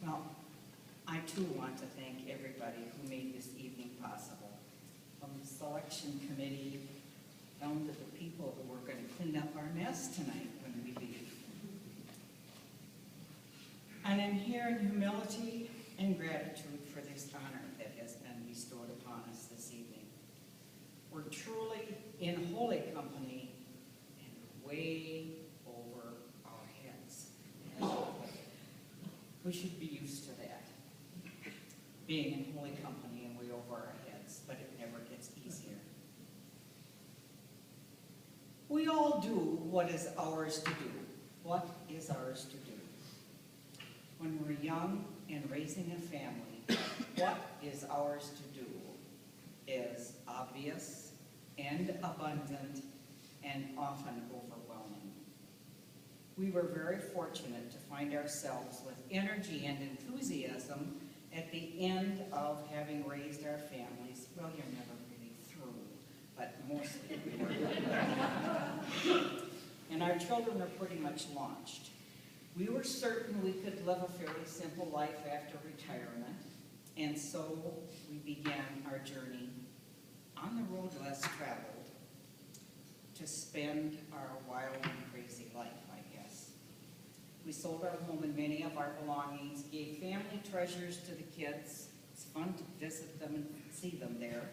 Well, I too want to thank everybody who made this evening possible. From the selection committee down to the people who are going to clean up our mess tonight when we leave. An inherent humility and gratitude for this honor that has been bestowed upon us this evening. We're truly in holy company and way over our heads. We should be used to that, being in holy company and way over our heads, but it never gets easier. We all do what is ours to do. What is ours to do? When we're young and raising a family, what is ours to do is obvious and abundant and often overwhelming. We were very fortunate to find ourselves with energy and enthusiasm at the end of having raised our families. Well, you're never really through, but mostly we were. And our children are pretty much launched. We were certain we could live a fairly simple life after retirement, and so we began our journey on the road less traveled to spend our wild and crazy life, I guess. We sold our home and many of our belongings, gave family treasures to the kids. It's fun to visit them and see them there,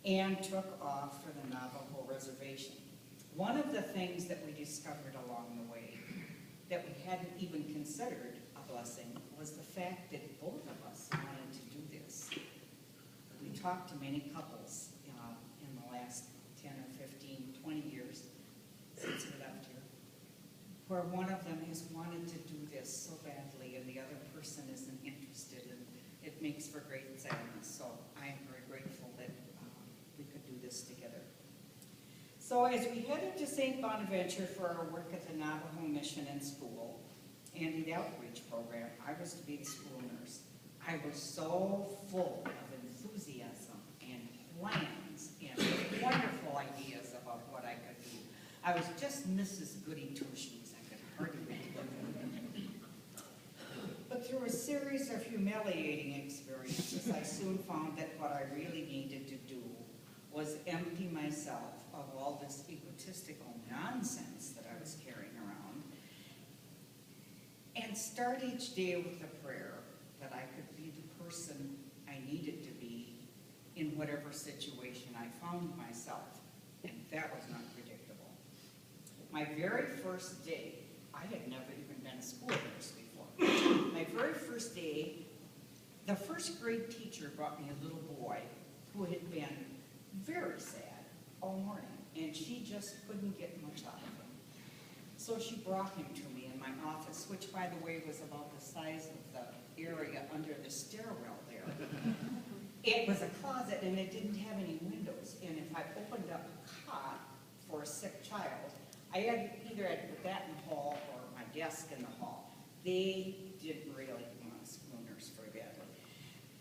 and took off for the Navajo Reservation. One of the things that we discovered along the way that we hadn't even considered a blessing was the fact that both of us wanted to do this. We talked to many couples in the last 10 or 15, 20 years since we left here, where one of them has wanted to do this so badly and the other person isn't interested, and it makes for great sadness. So I am very grateful that we could do this together. So as we headed to St. Bonaventure for our work at the Navajo Mission and School and the outreach program, I was to be the school nurse. I was so full of enthusiasm and plans and wonderful ideas about what I could do. I was just Mrs. Goody Two-Shoes. I could hardly wait to go. But through a series of humiliating experiences, I soon found that what I really needed to do was empty myself of all this egotistical nonsense that I was carrying around, and start each day with a prayer that I could be the person I needed to be in whatever situation I found myself, and that was not predictable. My very first day, I had never even been a school nurse before. My very first day, the first grade teacher brought me a little boy who had been very sad all morning, and she just couldn't get much out of him. So she brought him to me in my office, which, by the way, was about the size of the area under the stairwell there. It was a closet, and it didn't have any windows, and if I opened up a cot for a sick child, I either had to put that in the hall or my desk in the hall. They didn't really want a school nurse very badly.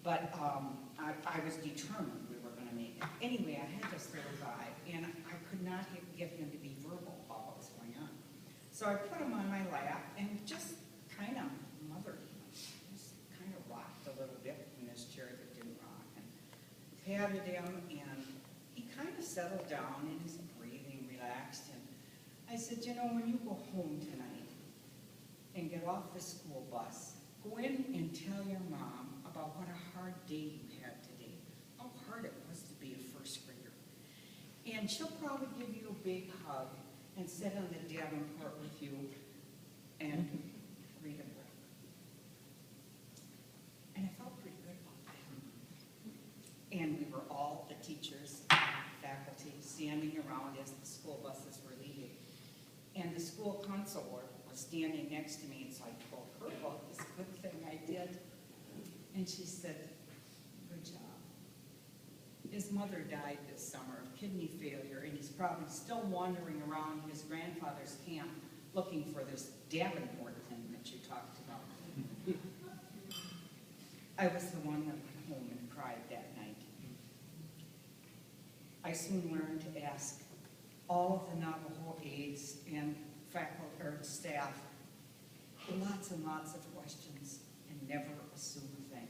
But I was determined we were going to make it. Anyway, I had this little guy, and I could not get him to be verbal about what was going on. So I put him on my lap and just kind of mothered him. Just kind of rocked a little bit in this chair that didn't rock, and patted him, and he kind of settled down and his breathing relaxed. And I said, you know, when you go home tonight and get off the school bus, go in and tell your mom about what a hard day you had today, how hard it was to be a first grader. And she'll probably give you a big hug and sit on the Davenport with you and read a book. And I felt pretty good about that. And we were all, the teachers, faculty, standing around as the school buses were leaving. And the school counselor was standing next to me, and so I told her about this good thing I did. And she said, good job. His mother died this summer of kidney failure, and he's probably still wandering around his grandfather's camp looking for this Davenport thing that you talked about. I was the one that went home and cried that night. I soon learned to ask all of the Navajo aides and faculty or staff lots and lots of questions. and never assume a thing.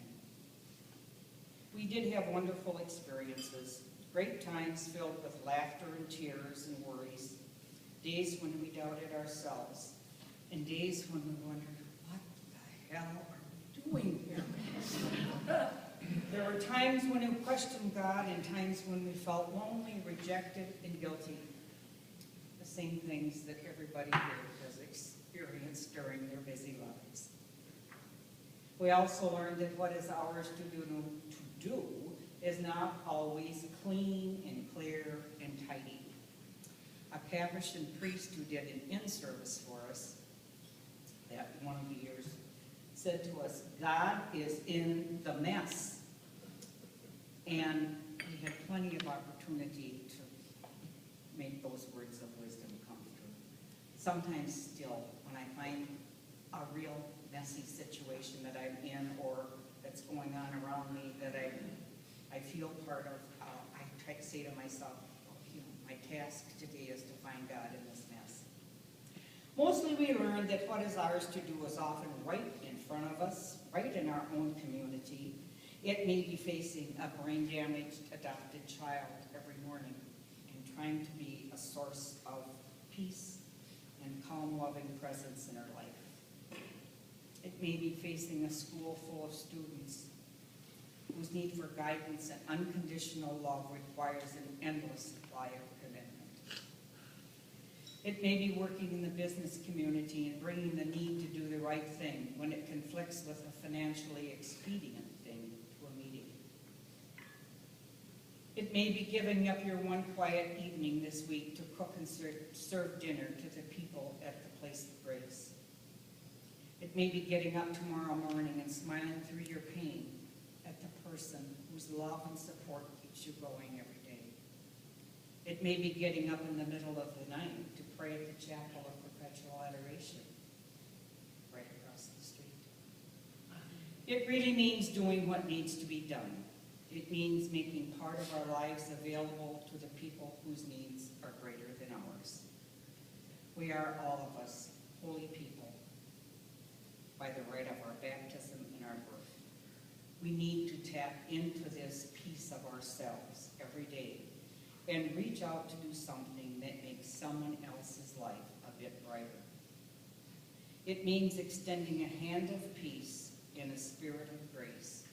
We did have wonderful experiences, great times filled with laughter and tears and worries, days when we doubted ourselves, and days when we wondered, what the hell are we doing here? There were times when we questioned God and times when we felt lonely, rejected, and guilty. The same things that everybody here has experienced during their busy lives. We also learned that what is ours to do is not always clean and clear and tidy. A Capuchin priest who did an in-service for us that one of the years said to us, God is in the mess. And we had plenty of opportunity to make those words of wisdom come true. Sometimes still, when I find a real messy situation that I'm in or that's going on around me that I feel part of, I try to say to myself, my task today is to find God in this mess. Mostly we learned that what is ours to do is often right in front of us, right in our own community. It may be facing a brain-damaged adopted child every morning and trying to be a source of peace and calm, loving presence in her life. It may be facing a school full of students whose need for guidance and unconditional love requires an endless supply of commitment. It may be working in the business community and bringing the need to do the right thing when it conflicts with a financially expedient thing to a meeting. It may be giving up your one quiet evening this week to cook and serve dinner to the people at the place of grace. It may be getting up tomorrow morning and smiling through your pain at the person whose love and support keeps you going every day. It may be getting up in the middle of the night to pray at the chapel of perpetual adoration right across the street. It really means doing what needs to be done. It means making part of our lives available to the people whose needs are greater than ours. We are, all of us, holy people by the right of our baptism and our birth. We need to tap into this piece of ourselves every day and reach out to do something that makes someone else's life a bit brighter. It means extending a hand of peace in a spirit of grace